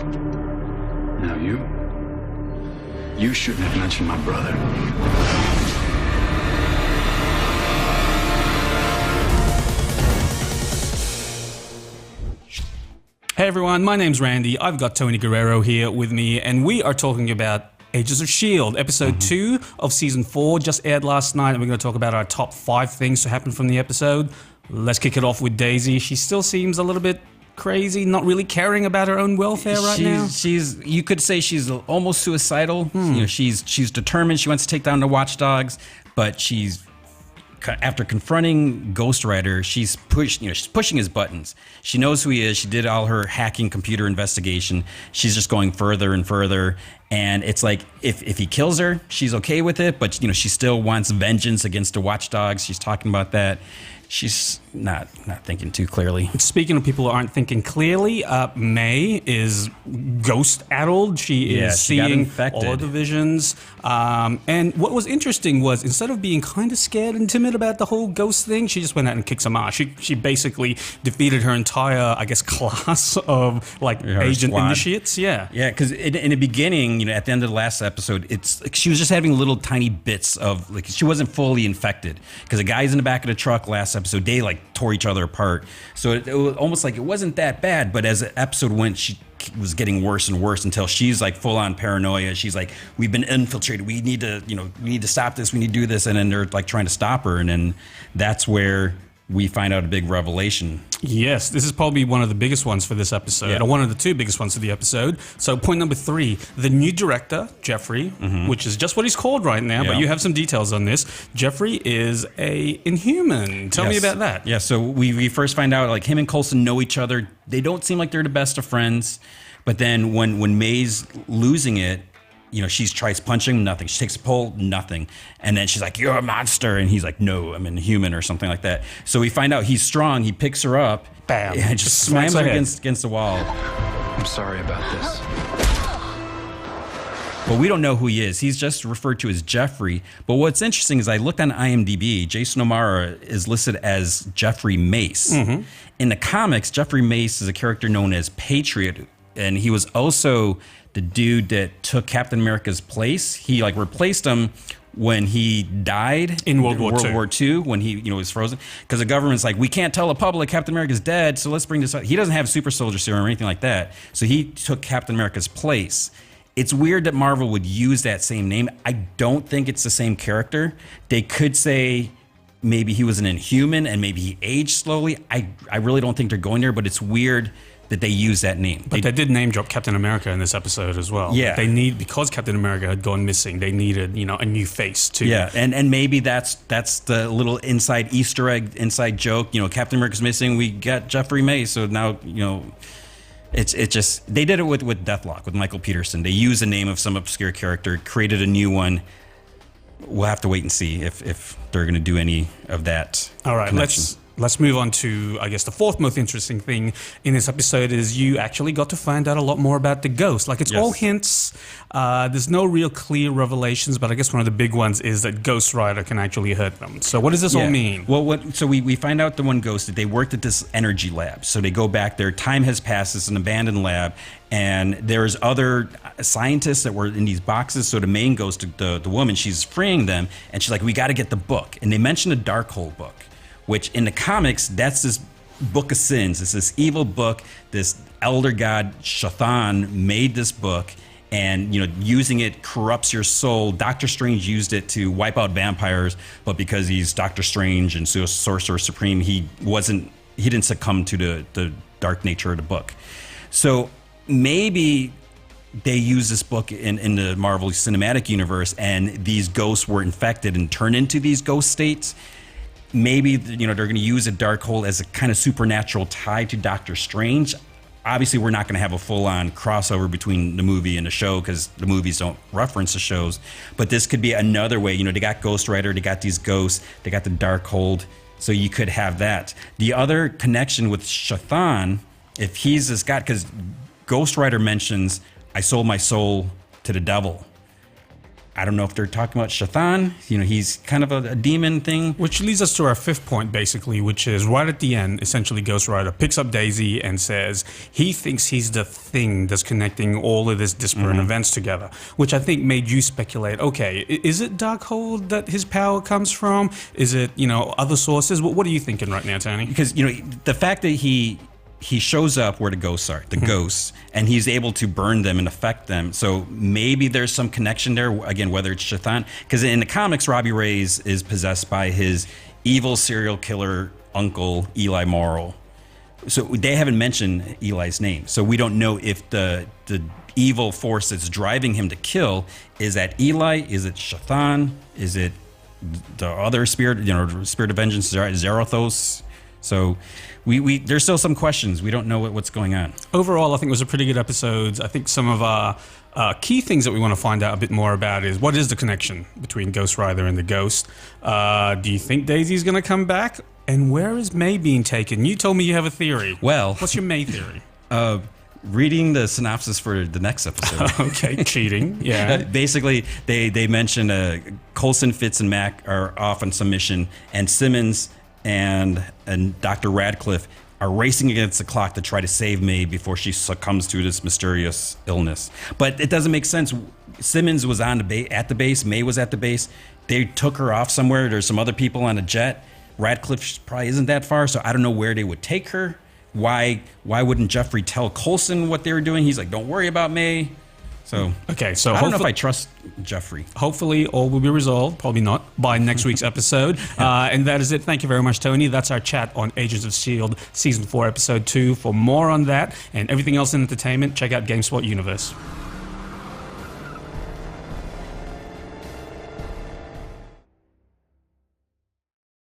Now you shouldn't have mentioned my brother. Hey everyone, my name's Randy. I've got Tony Guerrero here with me, and we are talking about Agents of S.H.I.E.L.D. Episode 2 of Season 4 just aired last night, and we're going to talk about our top 5 things to happen from the episode. Let's kick it off with Daisy. She still seems a little bit crazy, not really caring about her own welfare now. You could say she's almost suicidal. You know, she's determined. She wants to take down the watchdogs, but after confronting Ghost Rider, she's pushing his buttons. She knows who he is. She did all her hacking computer investigation. She's just going further and further. And it's like, if he kills her, she's okay with it. But, she still wants vengeance against the watchdogs. She's talking about that. She's not thinking too clearly. Speaking of people who aren't thinking clearly, May is ghost-addled. She is seeing all of the visions. And what was interesting was, instead of being kind of scared and timid about the whole ghost thing, she just went out and kicked some ass. She basically defeated her entire, class of agent squad. Initiates. Yeah, because in the beginning, at the end of the last episode, she was just having little tiny bits of she wasn't fully infected because the guys in the back of the truck last episode, they tore each other apart. So it was almost like it wasn't that bad, but as the episode went, she was getting worse and worse until she's full on paranoia. She's like, we've been infiltrated. We need to stop this. We need to do this. And then they're trying to stop her. And then that's where we find out a big revelation. Yes, this is probably one of the biggest ones for this episode, or one of the 2 biggest ones for the episode. So point number 3, the new director, Jeffrey, which is just what he's called right now, but you have some details on this. Jeffrey is a Inhuman. Tell me about that. Yeah, so we first find out him and Coulson know each other. They don't seem like they're the best of friends, but then when May's losing it, she tries punching him, nothing. She takes a pull, nothing. And then she's like, you're a monster. And he's like, no, I'm a human or something like that. So we find out he's strong. He picks her up. Bam. And just slams her against the wall. I'm sorry about this. But we don't know who he is. He's just referred to as Jeffrey. But what's interesting is I looked on IMDb. Jason O'Mara is listed as Jeffrey Mace. In the comics, Jeffrey Mace is a character known as Patriot. And he was also the dude that took Captain America's place. He replaced him when he died in World War II, when he was frozen. Because the government's like, we can't tell the public Captain America's dead, so let's bring this up. He doesn't have super soldier serum or anything like that. So he took Captain America's place. It's weird that Marvel would use that same name. I don't think it's the same character. They could say maybe he was an Inhuman and maybe he aged slowly. I really don't think they're going there, but it's weird that they use that name. But they did name drop Captain America in this episode as well. Yeah. Because Captain America had gone missing, they needed, a new face too. Yeah, and maybe that's the little inside Easter egg, inside joke. Captain America's missing, we got Jeffrey May, so now, it's just, they did it with Deathlock, with Michael Peterson. They used the name of some obscure character, created a new one. We'll have to wait and see if they're going to do any of that. All right, connection. Let's move on to, I guess, the 4th most interesting thing in this episode is you actually got to find out a lot more about the ghost. It's all hints. There's no real clear revelations, but I guess one of the big ones is that Ghost Rider can actually hurt them. So what does this all mean? Well, so we find out the one ghost that they worked at this energy lab. So they go back there. Time has passed. It's an abandoned lab. And there's other scientists that were in these boxes. So the main ghost, the woman, she's freeing them. And she's like, we got to get the book. And they mentioned a Darkhold book, which in the comics, that's this book of sins. It's this evil book. This elder god, S.H.I.E.L.D, made this book. And, using it corrupts your soul. Doctor Strange used it to wipe out vampires. But because he's Doctor Strange and Sorcerer Supreme, he didn't succumb to the dark nature of the book. So maybe they use this book in the Marvel Cinematic Universe, and these ghosts were infected and turned into these ghost states. Maybe they're going to use a Darkhold as a kind of supernatural tie to Doctor Strange. Obviously, we're not going to have a full-on crossover between the movie and the show because the movies don't reference the shows. But this could be another way. They got Ghost Rider, they got these ghosts, they got the Darkhold. So you could have that. The other connection with S.H.I.E.L.D, if he's this god, because Ghost Rider mentions, I sold my soul to the devil. I don't know if they're talking about Shathan. You know, he's kind of a demon thing. Which leads us to our fifth point, basically, which is right at the end, essentially Ghost Rider picks up Daisy and says he thinks he's the thing that's connecting all of this disparate events together, which I think made you speculate, okay, is it Darkhold that his power comes from? Is it, you know, other sources? What are you thinking right now, Tony? Because, you know, the fact that he shows up where the ghosts are, the ghosts, and he's able to burn them and affect them. So maybe there's some connection there, again, whether it's Shathan. Because in the comics, Robbie Reyes is possessed by his evil serial killer uncle, Eli Morrow. So they haven't mentioned Eli's name. So we don't know if the evil force that's driving him to kill, is that Eli? Is it Shathan? Is it the other spirit, you know, spirit of vengeance, Zarathos? So there's still some questions. We don't know what's going on. Overall, I think it was a pretty good episode. I think some of our key things that we want to find out a bit more about is what is the connection between Ghost Rider and the Ghost? Do you think Daisy's going to come back? And where is May being taken? You told me you have a theory. Well, what's your May theory? Reading the synopsis for the next episode. Okay, cheating. Yeah. Basically, they mentioned Coulson, Fitz, and Mac are off on some mission, and Simmons and Dr. Radcliffe are racing against the clock to try to save May before she succumbs to this mysterious illness. But it doesn't make sense. Simmons was at the base. May was at the base. They took her off somewhere. There's some other people on a jet. Radcliffe probably isn't that far, so I don't know where they would take her. Why wouldn't Jeffrey tell Coulson what they were doing? He's like, don't worry about May. So okay, so I don't know if I trust Jeffrey. Hopefully, all will be resolved. Probably not by next week's episode. And that is it. Thank you very much, Tony. That's our chat on Agents of S.H.I.E.L.D. Season 4, Episode 2. For more on that and everything else in entertainment, check out GameSpot Universe.